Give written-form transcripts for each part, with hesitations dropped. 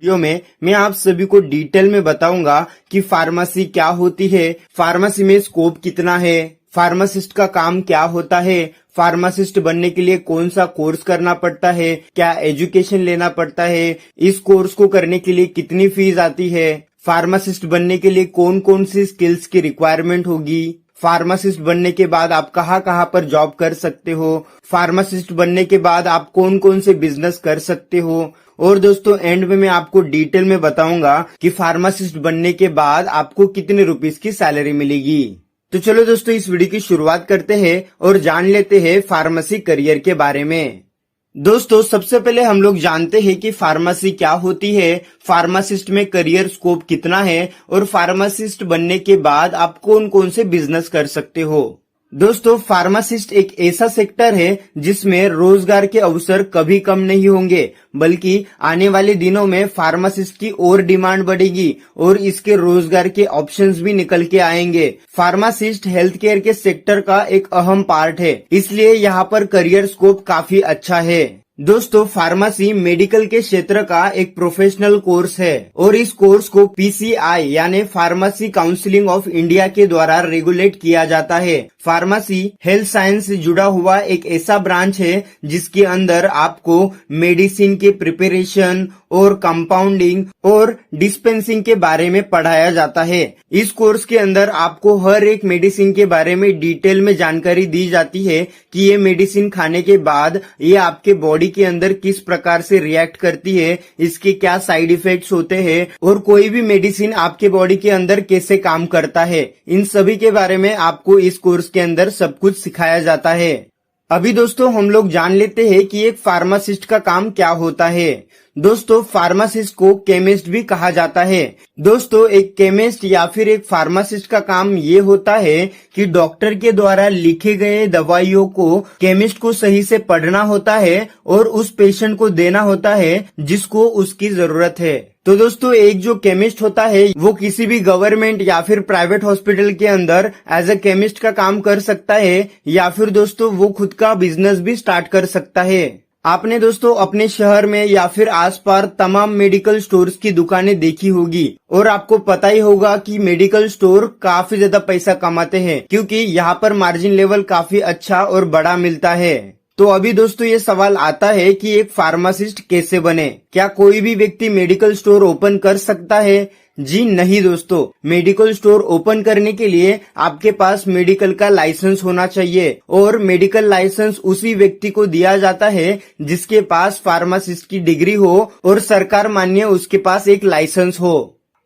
Video में मैं आप सभी को डिटेल में बताऊंगा कि फार्मेसी क्या होती है, फार्मेसी में स्कोप कितना है, फार्मासिस्ट का काम क्या होता है, फार्मासिस्ट बनने के लिए कौन सा कोर्स करना पड़ता है, क्या एजुकेशन लेना पड़ता है, इस कोर्स को करने के लिए कितनी फीस आती है, फार्मासिस्ट बनने के लिए कौन कौन सी स्किल्स की रिक्वायरमेंट होगी, फार्मासिस्ट बनने के बाद आप कहाँ कहाँ पर जॉब कर सकते हो, फार्मासिस्ट बनने के बाद आप कौन कौन से बिजनेस कर सकते हो। और दोस्तों एंड में मैं आपको डिटेल में बताऊंगा कि फार्मासिस्ट बनने के बाद आपको कितने रुपीस की सैलरी मिलेगी। तो चलो दोस्तों इस वीडियो की शुरुआत करते हैं और जान लेते हैं फार्मेसी करियर के बारे में। दोस्तों सबसे पहले हम लोग जानते हैं कि फार्मेसी क्या होती है, फार्मासिस्ट में करियर स्कोप कितना है और फार्मासिस्ट बनने के बाद आप कौन कौन से बिजनेस कर सकते हो। दोस्तों फार्मासिस्ट एक ऐसा सेक्टर है जिसमें रोजगार के अवसर कभी कम नहीं होंगे, बल्कि आने वाले दिनों में फार्मासिस्ट की और डिमांड बढ़ेगी और इसके रोजगार के ऑप्शंस भी निकल के आएंगे। फार्मासिस्ट हेल्थ केयर के सेक्टर का एक अहम पार्ट है, इसलिए यहाँ पर करियर स्कोप काफी अच्छा है। दोस्तों फार्मेसी मेडिकल के क्षेत्र का एक प्रोफेशनल कोर्स है और इस कोर्स को पीसीआई यानी फार्मेसी काउंसिलिंग ऑफ इंडिया के द्वारा रेगुलेट किया जाता है। फार्मेसी हेल्थ साइंस से जुड़ा हुआ एक ऐसा ब्रांच है जिसके अंदर आपको मेडिसिन के प्रिपरेशन और कंपाउंडिंग और डिस्पेंसिंग के बारे में पढ़ाया जाता है। इस कोर्स के अंदर आपको हर एक मेडिसिन के बारे में डिटेल में जानकारी दी जाती है कि ये मेडिसिन खाने के बाद ये आपके बॉडी के अंदर किस प्रकार से रिएक्ट करती है, इसके क्या साइड इफेक्ट्स होते हैं और कोई भी मेडिसिन आपके बॉडी के अंदर कैसे काम करता है, इन सभी के बारे में आपको इस कोर्स के अंदर सब कुछ सिखाया जाता है। अभी दोस्तों हम लोग जान लेते हैं कि एक फार्मासिस्ट का काम क्या होता है। दोस्तों फार्मासिस्ट को केमिस्ट भी कहा जाता है। दोस्तों एक केमिस्ट या फिर एक फार्मासिस्ट का काम ये होता है कि डॉक्टर के द्वारा लिखे गए दवाइयों को केमिस्ट को सही से पढ़ना होता है और उस पेशेंट को देना होता है जिसको उसकी जरूरत है। तो दोस्तों एक जो केमिस्ट होता है वो किसी भी गवर्नमेंट या फिर प्राइवेट हॉस्पिटल के अंदर एज अ केमिस्ट का काम कर सकता है या फिर दोस्तों वो खुद का बिजनेस भी स्टार्ट कर सकता है। आपने दोस्तों अपने शहर में या फिर आसपास तमाम मेडिकल स्टोर्स की दुकानें देखी होगी और आपको पता ही होगा कि मेडिकल स्टोर काफी ज्यादा पैसा कमाते हैं क्योंकि यहाँ पर मार्जिन लेवल काफी अच्छा और बड़ा मिलता है। तो अभी दोस्तों ये सवाल आता है कि एक फार्मासिस्ट कैसे बने, क्या कोई भी व्यक्ति मेडिकल स्टोर ओपन कर सकता है? जी नहीं दोस्तों, मेडिकल स्टोर ओपन करने के लिए आपके पास मेडिकल का लाइसेंस होना चाहिए और मेडिकल लाइसेंस उसी व्यक्ति को दिया जाता है जिसके पास फार्मासिस्ट की डिग्री हो और सरकार मान्य उसके पास एक लाइसेंस हो।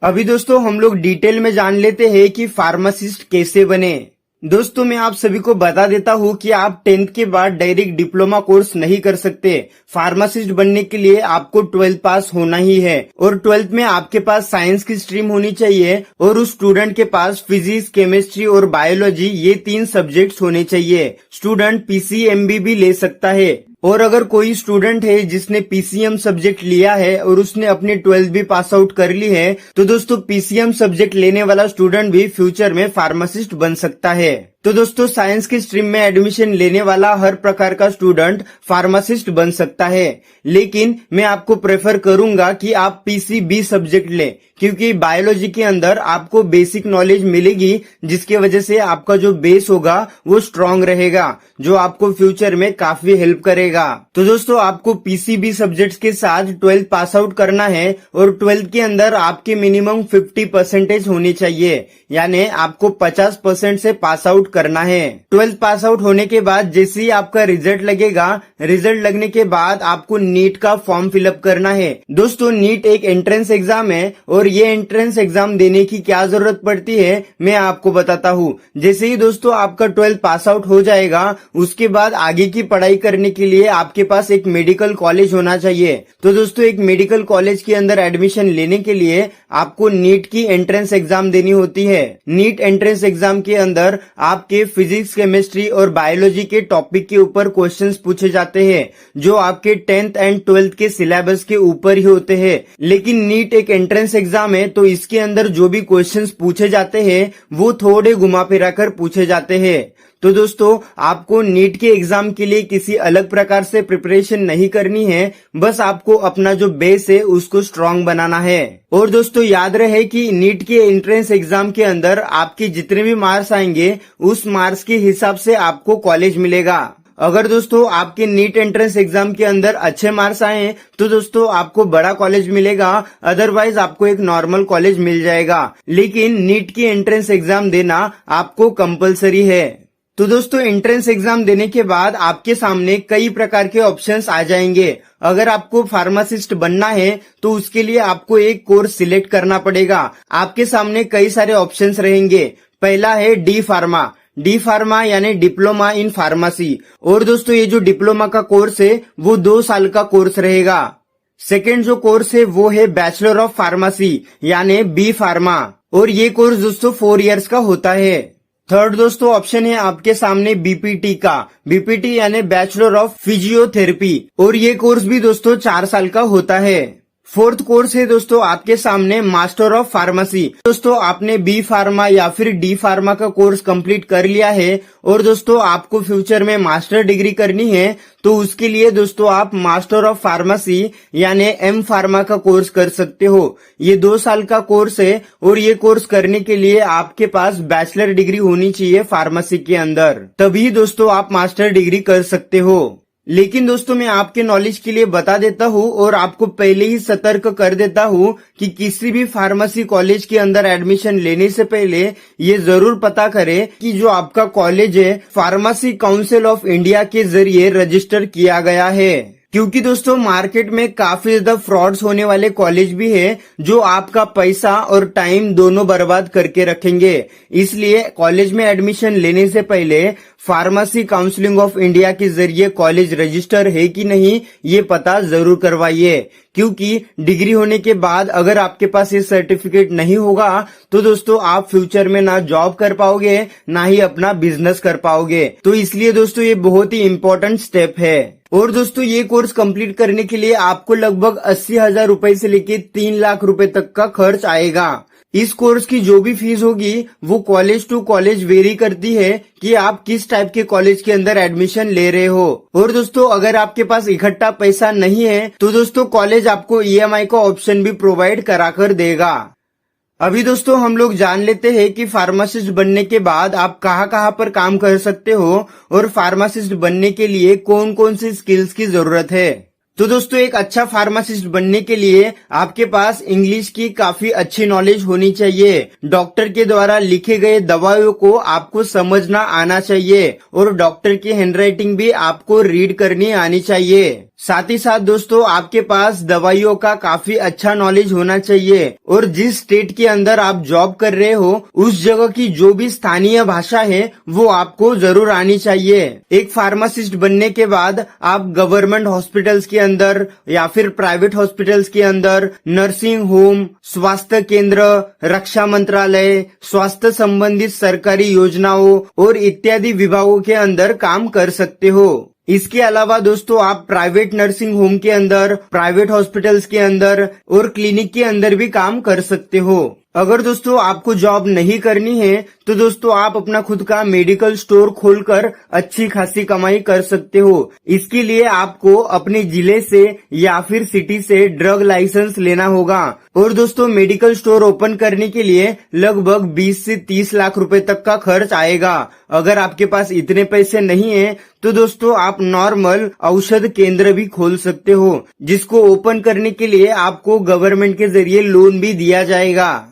अभी दोस्तों हम लोग डिटेल में जान लेते हैं कि फार्मासिस्ट कैसे बने। दोस्तों मैं आप सभी को बता देता हूँ कि आप 10th के बाद डायरेक्ट डिप्लोमा कोर्स नहीं कर सकते। फार्मासिस्ट बनने के लिए आपको 12th पास होना ही है और 12th में आपके पास साइंस की स्ट्रीम होनी चाहिए और उस स्टूडेंट के पास फिजिक्स, केमिस्ट्री और बायोलॉजी ये 3 सब्जेक्ट्स होने चाहिए। स्टूडेंट पीसीएमबी भी ले सकता है और अगर कोई स्टूडेंट है जिसने पीसीएम सब्जेक्ट लिया है और उसने अपनी 12th भी पास आउट कर ली है तो दोस्तों पीसीएम सब्जेक्ट लेने वाला स्टूडेंट भी फ्यूचर में फार्मासिस्ट बन सकता है। तो दोस्तों साइंस की स्ट्रीम में एडमिशन लेने वाला हर प्रकार का स्टूडेंट फार्मासिस्ट बन सकता है, लेकिन मैं आपको प्रेफर करूंगा कि आप पीसीबी सब्जेक्ट लें क्योंकि बायोलॉजी के अंदर आपको बेसिक नॉलेज मिलेगी जिसकी वजह से आपका जो बेस होगा वो स्ट्रांग रहेगा जो आपको फ्यूचर में काफी हेल्प करेगा। तो दोस्तों आपको पीसीबी सब्जेक्ट्स के साथ 12th पास आउट करना है और 12th के अंदर आपके मिनिमम 50% होनी चाहिए, यानी आपको 50% से पास आउट करना है। 12th पास आउट होने के बाद जैसे ही आपका रिजल्ट लगेगा, रिजल्ट लगने के बाद आपको नीट का फॉर्म फिलअप करना है। दोस्तों नीट एक एंट्रेंस एग्जाम है और ये एंट्रेंस एग्जाम देने की क्या जरूरत पड़ती है मैं आपको बताता हूँ। जैसे ही दोस्तों आपका 12th पास आउट हो जाएगा उसके बाद आगे की पढ़ाई करने के लिए आपके पास एक मेडिकल कॉलेज होना चाहिए। तो दोस्तों एक मेडिकल कॉलेज के अंदर एडमिशन लेने के लिए आपको नीट की एंट्रेंस एग्जाम देनी होती है। नीट एंट्रेंस एग्जाम के अंदर आपके फिजिक्स, केमिस्ट्री और बायोलॉजी के टॉपिक के ऊपर क्वेश्चंस पूछे जाते हैं जो आपके 10th एंड 12th के सिलेबस के ऊपर ही होते हैं। लेकिन नीट एक एंट्रेंस एग्जाम है तो इसके अंदर जो भी क्वेश्चंस पूछे जाते हैं वो थोड़े घुमा फिरा कर पूछे जाते हैं। तो दोस्तों आपको नीट के एग्जाम के लिए किसी अलग प्रकार से प्रिपरेशन नहीं करनी है, बस आपको अपना जो बेस है उसको स्ट्रांग बनाना है। और दोस्तों याद रहे कि नीट के एंट्रेंस एग्जाम के अंदर आपके जितने भी मार्क्स आएंगे उस मार्क्स के हिसाब से आपको कॉलेज मिलेगा। अगर दोस्तों आपके नीट एंट्रेंस एग्जाम के अंदर अच्छे मार्क्स आए तो दोस्तों आपको बड़ा कॉलेज मिलेगा, अदरवाइज आपको एक नॉर्मल कॉलेज मिल जाएगा। लेकिन नीट की एंट्रेंस एग्जाम देना आपको कंपलसरी है। तो दोस्तों एंट्रेंस एग्जाम देने के बाद आपके सामने कई प्रकार के ऑप्शंस आ जाएंगे। अगर आपको फार्मासिस्ट बनना है तो उसके लिए आपको एक कोर्स सिलेक्ट करना पड़ेगा। आपके सामने कई सारे ऑप्शंस रहेंगे। पहला है डी फार्मा यानी डिप्लोमा इन फार्मेसी। और दोस्तों ये जो डिप्लोमा का कोर्स है वो 2 साल का कोर्स रहेगा। सेकेंड जो कोर्स है वो है बैचलर ऑफ फार्मेसी यानी बी फार्मा, और ये कोर्स दोस्तों 4 इयर्स का होता है। थर्ड दोस्तों ऑप्शन है आपके सामने बीपीटी का, बीपीटी यानी बैचलर ऑफ फिजियोथेरेपी, और ये कोर्स भी दोस्तों 4 साल का होता है। फोर्थ कोर्स है दोस्तों आपके सामने मास्टर ऑफ फार्मेसी। दोस्तों आपने बी फार्मा या फिर डी फार्मा का कोर्स कंप्लीट कर लिया है और दोस्तों आपको फ्यूचर में मास्टर डिग्री करनी है, तो उसके लिए दोस्तों आप मास्टर ऑफ फार्मेसी यानी एम फार्मा का कोर्स कर सकते हो। ये 2 साल का कोर्स है और ये कोर्स करने के लिए आपके पास बैचलर डिग्री होनी चाहिए फार्मेसी के अंदर, तभी दोस्तों आप मास्टर डिग्री कर सकते हो। लेकिन दोस्तों मैं आपके नॉलेज के लिए बता देता हूँ और आपको पहले ही सतर्क कर देता हूँ कि किसी भी फार्मेसी कॉलेज के अंदर एडमिशन लेने से पहले ये जरूर पता करें कि जो आपका कॉलेज है फार्मेसी काउंसिल ऑफ इंडिया के जरिए रजिस्टर किया गया है। क्योंकि दोस्तों मार्केट में काफी ज्यादा फ्रॉड्स होने वाले कॉलेज भी है जो आपका पैसा और टाइम दोनों बर्बाद करके रखेंगे। इसलिए कॉलेज में एडमिशन लेने से पहले फार्मेसी काउंसिलिंग ऑफ इंडिया के जरिए कॉलेज रजिस्टर है कि नहीं ये पता जरूर करवाइए। क्योंकि डिग्री होने के बाद अगर आपके पास ये सर्टिफिकेट नहीं होगा तो दोस्तों आप फ्यूचर में ना जॉब कर पाओगे ना ही अपना बिजनेस कर पाओगे। तो इसलिए दोस्तों ये बहुत ही इम्पोर्टेंट स्टेप है। और दोस्तों ये कोर्स कंप्लीट करने के लिए आपको लगभग 80,000 रुपए से लेके 3 लाख रुपए तक का खर्च आएगा। इस कोर्स की जो भी फीस होगी वो कॉलेज टू कॉलेज वेरी करती है कि आप किस टाइप के कॉलेज के अंदर एडमिशन ले रहे हो। और दोस्तों अगर आपके पास इकट्ठा पैसा नहीं है तो दोस्तों कॉलेज आपको ईएमआई का ऑप्शन भी प्रोवाइड कराकर देगा। अभी दोस्तों हम लोग जान लेते हैं कि फार्मासिस्ट बनने के बाद आप कहाँ पर काम कर सकते हो और फार्मासिस्ट बनने के लिए कौन कौन सी स्किल्स की जरूरत है। तो दोस्तों एक अच्छा फार्मासिस्ट बनने के लिए आपके पास इंग्लिश की काफी अच्छी नॉलेज होनी चाहिए। डॉक्टर के द्वारा लिखे गए दवाइयों को आपको समझना आना चाहिए और डॉक्टर की हैंडराइटिंग भी आपको रीड करनी आनी चाहिए। साथ ही साथ दोस्तों आपके पास दवाइयों का काफी अच्छा नॉलेज होना चाहिए और जिस स्टेट के अंदर आप जॉब कर रहे हो उस जगह की जो भी स्थानीय भाषा है वो आपको जरूर आनी चाहिए। एक फार्मासिस्ट बनने के बाद आप गवर्नमेंट हॉस्पिटल्स के अंदर या फिर प्राइवेट हॉस्पिटल्स के अंदर नर्सिंग होम, स्वास्थ्य केंद्र, रक्षा मंत्रालय, स्वास्थ्य संबंधित सरकारी योजनाओं और इत्यादि विभागों के अंदर काम कर सकते हो। इसके अलावा दोस्तों आप प्राइवेट नर्सिंग होम के अंदर, प्राइवेट हॉस्पिटल्स के अंदर और क्लिनिक के अंदर भी काम कर सकते हो। अगर दोस्तों आपको जॉब नहीं करनी है तो दोस्तों आप अपना खुद का मेडिकल स्टोर खोलकर अच्छी खासी कमाई कर सकते हो। इसके लिए आपको अपने जिले से या फिर सिटी से ड्रग लाइसेंस लेना होगा और दोस्तों मेडिकल स्टोर ओपन करने के लिए लगभग 20 से 30 लाख रुपए तक का खर्च आएगा। अगर आपके पास इतने पैसे नहीं है तो दोस्तों आप नॉर्मल औषध केंद्र भी खोल सकते हो, जिसको ओपन करने के लिए आपको गवर्नमेंट के जरिए लोन भी दिया जाएगा।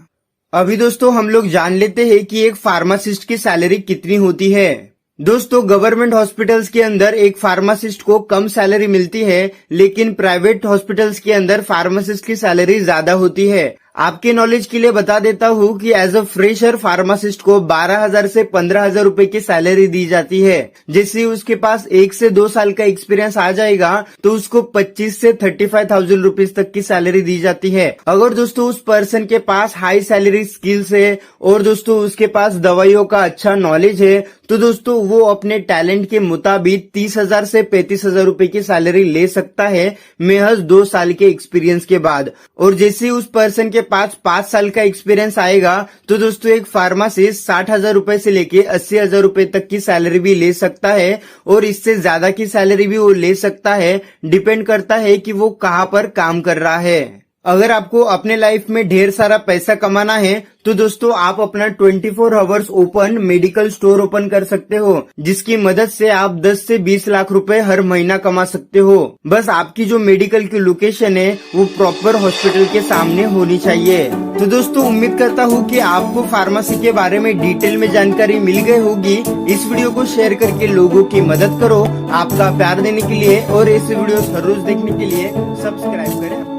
अभी दोस्तों हम लोग जान लेते हैं कि एक फार्मासिस्ट की सैलरी कितनी होती है। दोस्तों गवर्नमेंट हॉस्पिटल्स के अंदर एक फार्मासिस्ट को कम सैलरी मिलती है, लेकिन प्राइवेट हॉस्पिटल्स के अंदर फार्मासिस्ट की सैलरी ज्यादा होती है। आपके नॉलेज के लिए बता देता हूँ कि एज अ फ्रेशर फार्मासिस्ट को 12,000 से 15,000 रुपए की सैलरी दी जाती है। जैसे उसके पास 1 से 2 साल का एक्सपीरियंस आ जाएगा तो उसको 25 से 35,000 रुपीज तक की सैलरी दी जाती है। अगर दोस्तों उस पर्सन के पास हाई सैलरी स्किल्स है और दोस्तों उसके पास दवाइयों का अच्छा नॉलेज है तो दोस्तों वो अपने टैलेंट के मुताबिक 30,000 से 35,000 रुपए की सैलरी ले सकता है महज 2 साल के एक्सपीरियंस के बाद। और जैसे उस पर्सन के पास 5 साल का एक्सपीरियंस आएगा तो दोस्तों एक फार्मासिस्ट 60,000 रुपए से लेके 80,000 रुपए तक की सैलरी भी ले सकता है और इससे ज्यादा की सैलरी भी वो ले सकता है। डिपेंड करता है कि वो कहाँ पर काम कर रहा है। अगर आपको अपने लाइफ में ढेर सारा पैसा कमाना है तो दोस्तों आप अपना 24 hours open medical store open कर सकते हो, जिसकी मदद से आप 10 से 20 लाख रुपए हर महीना कमा सकते हो। बस आपकी जो मेडिकल की लोकेशन है वो प्रॉपर हॉस्पिटल के सामने होनी चाहिए। तो दोस्तों उम्मीद करता हूँ कि आपको फार्मेसी के बारे में डिटेल में जानकारी मिल गई होगी। इस वीडियो को शेयर करके लोगों की मदद करो। आपका प्यार देने के लिए और ऐसे वीडियो हर रोज देखने के लिए सब्सक्राइब करें।